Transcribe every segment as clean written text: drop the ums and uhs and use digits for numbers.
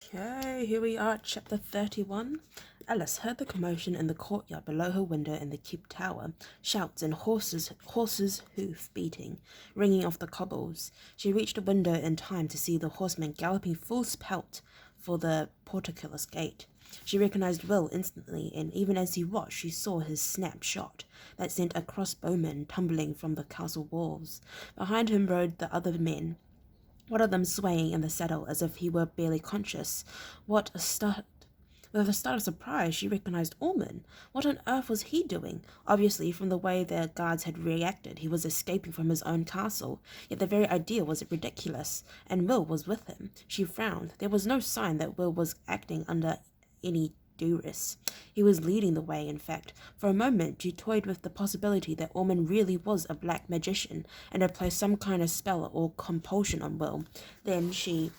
Okay, here we are at chapter 31. Alice heard the commotion in the courtyard below her window in the keep tower, shouts and horses' hoof beating, ringing off the cobbles. She reached a window in time to see the horseman galloping full spelt for the portcullis gate. She recognized Will instantly, and even as he watched, she saw his snap shot that sent a crossbowman tumbling from the castle walls. Behind him rode the other men, one of them swaying in the saddle as if he were barely conscious. What a start! With a start of surprise, she recognized Ormond. What on earth was he doing? Obviously, from the way the guards had reacted, he was escaping from his own castle. Yet the very idea was ridiculous, and Will was with him. She frowned. There was no sign that Will was acting under any duress. He was leading the way, in fact. For a moment, she toyed with the possibility that Ormond really was a black magician and had placed some kind of spell or compulsion on Will. Then she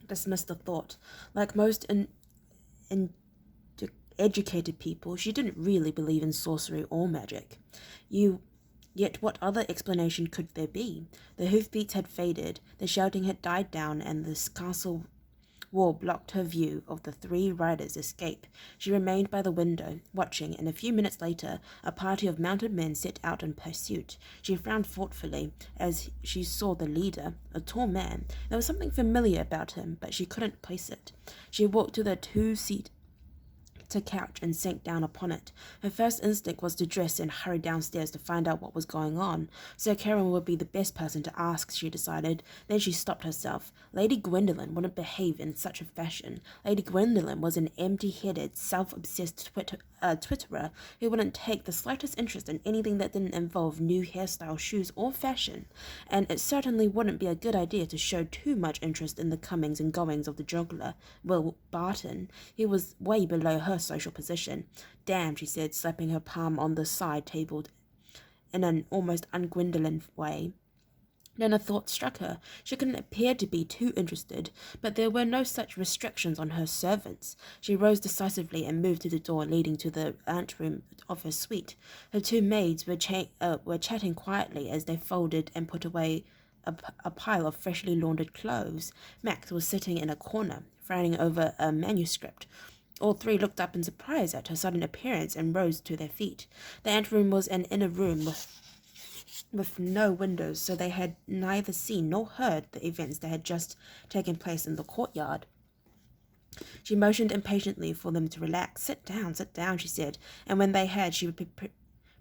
dismissed the thought. Like most in educated people, she didn't really believe in sorcery or magic. Yet what other explanation could there be? The hoofbeats had faded, the shouting had died down, and the castle wall blocked her view of the three riders' escape. She remained by the window, watching, and a few minutes later a party of mounted men set out in pursuit. She frowned thoughtfully as she saw the leader, a tall man. There was something familiar about him, but she couldn't place it. She walked to the two-seat couch and sank down upon it. Her first instinct was to dress and hurry downstairs to find out what was going on. Sir Karen would be the best person to ask, she decided. Then she stopped herself. Lady Gwendolen wouldn't behave in such a fashion. Lady Gwendolen was an empty-headed, self-obsessed twitterer who wouldn't take the slightest interest in anything that didn't involve new hairstyle, shoes, or fashion. And it certainly wouldn't be a good idea to show too much interest in the comings and goings of the juggler, Will Barton. He was way below her social position. Damn, she said, slapping her palm on the side table in an almost un-Gwendolen way. Then a thought struck her. She couldn't appear to be too interested, but there were no such restrictions on her servants. She rose decisively and moved to the door leading to the anteroom of her suite. Her two maids were chatting quietly as they folded and put away a pile of freshly laundered clothes. Max was sitting in a corner, frowning over a manuscript. All three looked up in surprise at her sudden appearance and rose to their feet. The anteroom was an inner room with no windows, so they had neither seen nor heard the events that had just taken place in the courtyard. She motioned impatiently for them to relax. Sit down, she said, and when they had, she would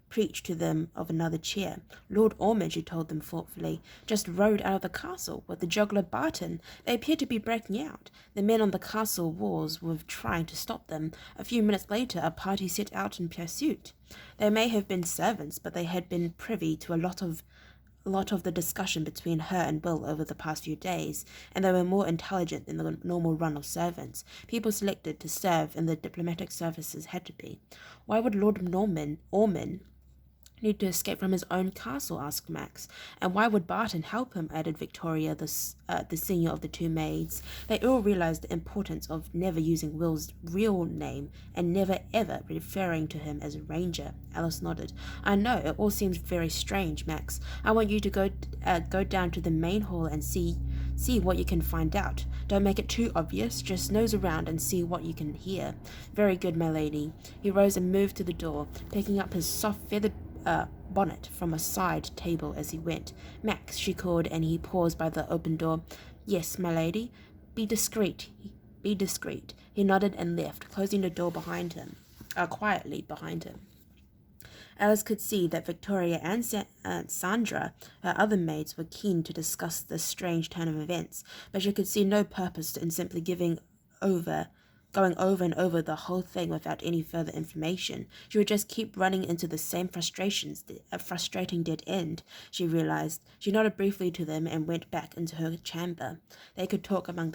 preach to them of another chair. Lord Ormond, she told them thoughtfully, just rode out of the castle with the juggler Barton. They appeared to be breaking out. The men on the castle walls were trying to stop them. A few minutes later, a party set out in pursuit. They may have been servants, but they had been privy to a lot of the discussion between her and Will over the past few days, and they were more intelligent than the normal run of servants. People selected to serve in the diplomatic services had to be. Why would Lord Ormond need to escape from his own castle? Asked Max. And why would Barton help him? Added Victoria, the senior of the two maids. They all realized the importance of never using Will's real name and never ever referring to him as Ranger. Alice nodded. I know, it all seems very strange, Max. I want you to go down to the main hall and see what you can find out. Don't make it too obvious, just nose around and see what you can hear. Very good, my lady. He rose and moved to the door, picking up his soft feathered bonnet from a side table as he went. Max, she called, and he paused by the open door. Yes, my lady. Be discreet. Be discreet. He nodded and left, closing the door quietly behind him. Alice could see that Victoria and Sandra, her other maids, were keen to discuss this strange turn of events, but she could see no purpose in simply going over and over the whole thing without any further information. She would just keep running into the same frustrations, a frustrating dead end, she realized. She nodded briefly to them and went back into her chamber. They could talk among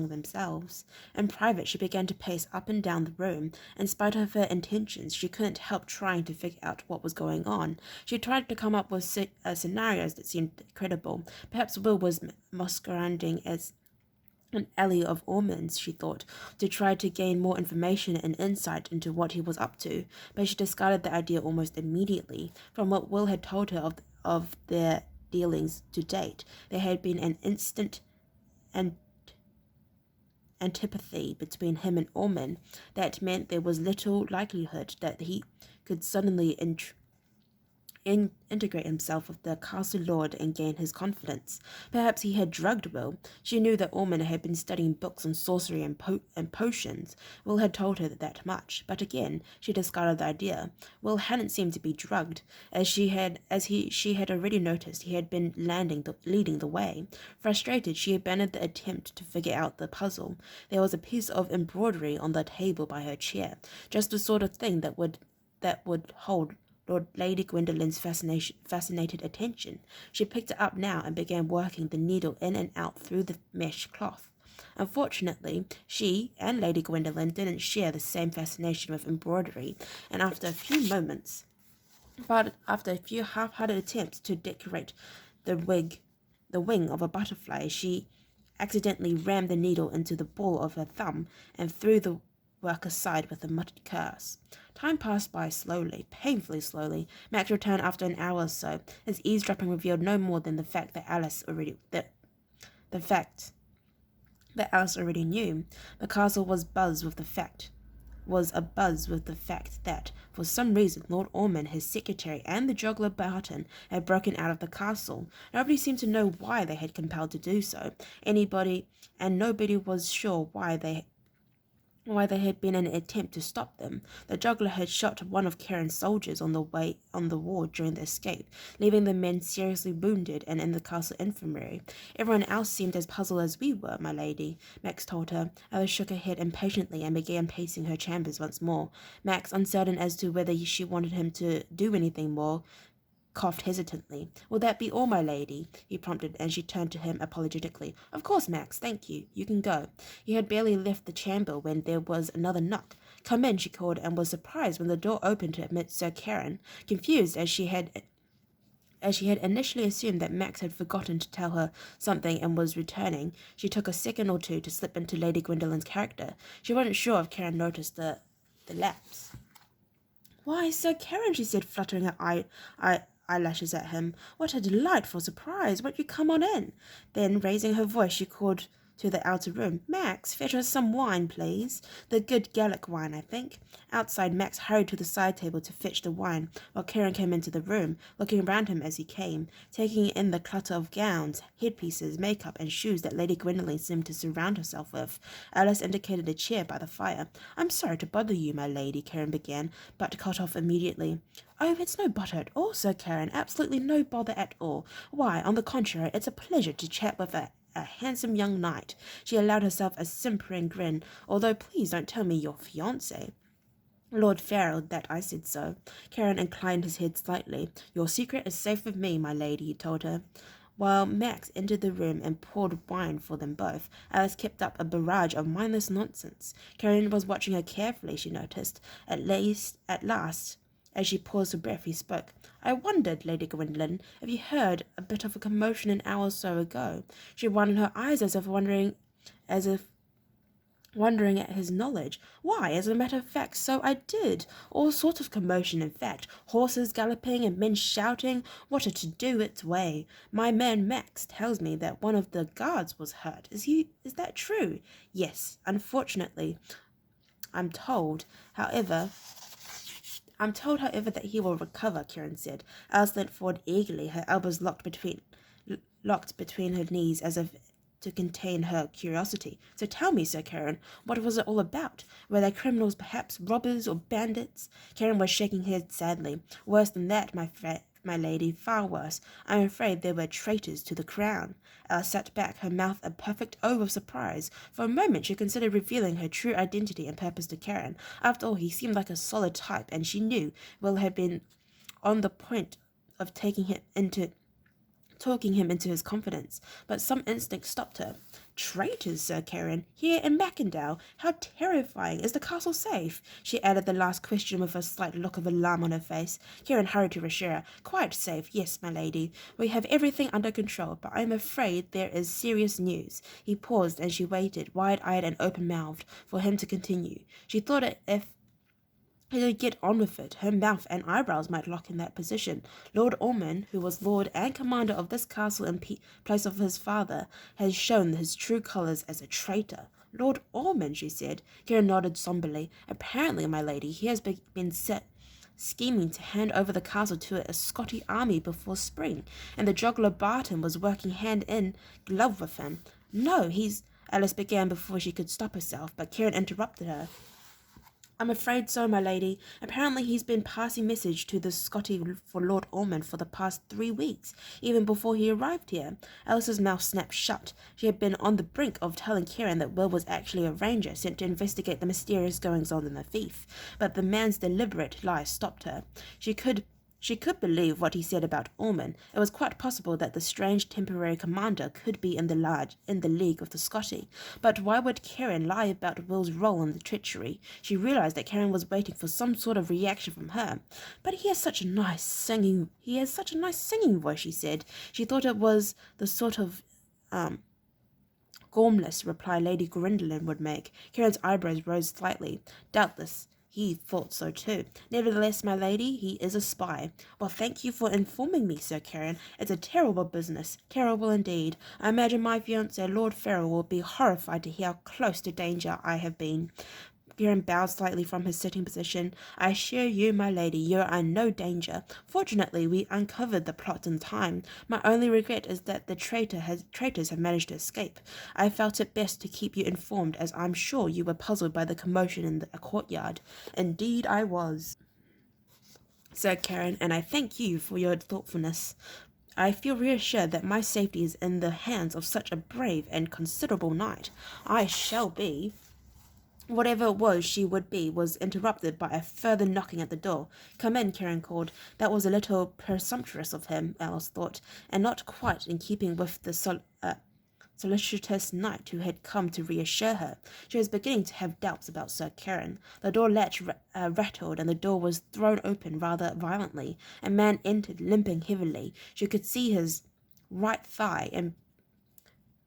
themselves. In private, she began to pace up and down the room. In spite of her intentions, she couldn't help trying to figure out what was going on. She tried to come up with scenarios that seemed credible. Perhaps Will was masquerading as an ally of Ormond's, she thought, to try to gain more information and insight into what he was up to, but she discarded the idea almost immediately. From what Will had told her of their dealings to date, there had been an instant and antipathy between him and Ormond that meant there was little likelihood that he could suddenly integrate himself with the castle lord and gain his confidence. Perhaps he had drugged Will. She knew that Ormond had been studying books on sorcery and potions. Will had told her that much, but again she discarded the idea. Will hadn't seemed to be drugged, she had already noticed he had been leading the way. Frustrated, she abandoned the attempt to figure out the puzzle. There was a piece of embroidery on the table by her chair, just the sort of thing that would hold Lady Gwendolyn's fascinated attention. She picked it up now and began working the needle in and out through the mesh cloth. Unfortunately, she and Lady Gwendolyn didn't share the same fascination with embroidery, and after a few half-hearted attempts to decorate the wing of a butterfly, she accidentally rammed the needle into the ball of her thumb and threw the work aside with a muttered curse. Time passed by slowly, painfully slowly. Max returned after an hour or so. His eavesdropping revealed no more than the fact that Alice already knew. The castle was abuzz with the fact that, for some reason, Lord Ormond, his secretary, and the juggler Barton had broken out of the castle. Nobody seemed to know why they had compelled to do so. Nobody was sure why there had been an attempt to stop them. The juggler had shot one of Karen's soldiers on the wall during the escape, leaving the men seriously wounded and in the castle infirmary. Everyone else seemed as puzzled as we were, my lady, Max told her. Alice shook her head impatiently and began pacing her chambers once more. Max, uncertain as to whether she wanted him to do anything more, coughed hesitantly. "Will that be all, my lady?" he prompted, and she turned to him apologetically. "Of course, Max, thank you. You can go." He had barely left the chamber when there was another knock. "Come in," she called, and was surprised when the door opened to admit Sir Karen. Confused as she had initially assumed that Max had forgotten to tell her something and was returning, she took a second or two to slip into Lady Gwendolyn's character. She wasn't sure if Karen noticed the lapse. "Why, Sir Karen," she said, fluttering her eyelashes at him. "What a delightful surprise! Won't you come on in?" Then, raising her voice, she called to the outer room, "Max, fetch us some wine, please. The good Gallic wine, I think." Outside, Max hurried to the side table to fetch the wine, while Karen came into the room, looking round him as he came, taking in the clutter of gowns, headpieces, makeup, and shoes that Lady Gwendolyn seemed to surround herself with. Alice indicated a chair by the fire. "I'm sorry to bother you, my lady," Karen began, but cut off immediately. "Oh, it's no bother at all, Sir Karen, absolutely no bother at all. Why, on the contrary, it's a pleasure to chat with a handsome young knight." She allowed herself a simpering grin. "Although please don't tell me your fiancé." "Lord Farrell, that I said so." Karen inclined his head slightly. "Your secret is safe with me, my lady," he told her. While Max entered the room and poured wine for them both, Alice kept up a barrage of mindless nonsense. Karen was watching her carefully, she noticed. At last, as she paused for breath, he spoke. "I wondered, Lady Gwendolyn, if you heard a bit of a commotion an hour or so ago." She widened her eyes as if wondering at his knowledge. "Why, as a matter of fact, so I did. All sorts of commotion, in fact. Horses galloping and men shouting. What a to-do its way. My man Max tells me that one of the guards was hurt. Is that true?" "Yes, unfortunately. I'm told, however, that he will recover," Karen said. Alice leant forward eagerly, her elbows locked between her knees as if to contain her curiosity. "So tell me, Sir Karen, what was it all about? Were they criminals, perhaps, robbers or bandits?" Karen was shaking her head sadly. "Worse than that, my lady, far worse. I'm afraid they were traitors to the crown." Alice sat back, her mouth a perfect O of surprise. For a moment she considered revealing her true identity and purpose to Karen. After all, he seemed like a solid type, and she knew Will had been on the point of talking him into his confidence, but some instinct stopped her. "Traitors, Sir Karen, here in Mackendale? How terrifying! Is the castle safe?" She added the last question with a slight look of alarm on her face. Karen hurried to reassure her. "Quite safe, yes, my lady. We have everything under control, but I am afraid there is serious news." He paused, and she waited, wide-eyed and open-mouthed, for him to continue. She thought He could get on with it. Her mouth and eyebrows might lock in that position. Lord Ormond, who was lord and commander of this castle in place of his father, has shown his true colours as a traitor. Lord Ormond, she said. Karen nodded sombrely. Apparently, my lady, he has been set scheming to hand over the castle to a Scotty army before spring, and the juggler Barton was working hand in glove with him. No, he's... Alice began before she could stop herself, but Karen interrupted her. I'm afraid so, my lady. Apparently he's been passing message to the Scotty for Lord Ormond for the past 3 weeks, even before he arrived here. Alice's mouth snapped shut. She had been on the brink of telling Karen that Will was actually a ranger sent to investigate the mysterious goings-on in the fief, but the man's deliberate lie stopped her. She could believe what he said about Ormond. It was quite possible that the strange temporary commander could be in the league of the Scotty. But why would Karen lie about Will's role in the treachery? She realized that Karen was waiting for some sort of reaction from her. But he has such a nice singing voice, she said. She thought it was the sort of gormless reply Lady Gwendolen would make. Karen's eyebrows rose slightly. Doubtless he thought so too. Nevertheless, my lady, he is a spy. Well, thank you for informing me, Sir Karen. It's a terrible business. Terrible indeed. I imagine my fiancé, Lord Farrell, will be horrified to hear how close to danger I have been. Karen bowed slightly from his sitting position. I assure you, my lady, you are in no danger. Fortunately, we uncovered the plot in time. My only regret is that the traitors have managed to escape. I felt it best to keep you informed, as I'm sure you were puzzled by the commotion in the courtyard. Indeed, I was, Sir Karen, and I thank you for your thoughtfulness. I feel reassured that my safety is in the hands of such a brave and considerable knight. I shall be... Whatever it was she would be was interrupted by a further knocking at the door. Come in, Karen called. That was a little presumptuous of him, Alice thought, and not quite in keeping with the solicitous knight who had come to reassure her. She was beginning to have doubts about Sir Karen. The door latch rattled, and the door was thrown open rather violently. A man entered, limping heavily. She could see his right thigh and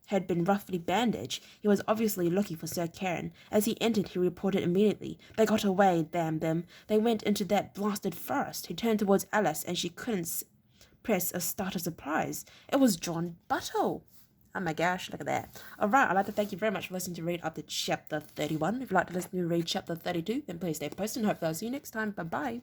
had been roughly bandaged. He was obviously looking for Sir Karen. As he entered, he reported immediately. They got away, damn them. They went into that blasted forest. He turned towards Alice, and she couldn't press a start of surprise. It was John Buttle. Oh my gosh, look at that. Alright, I'd like to thank you very much for listening to read up to chapter 31. If you'd like to listen to read chapter 32, then please stay posted, and hopefully I'll see you next time. Bye-bye.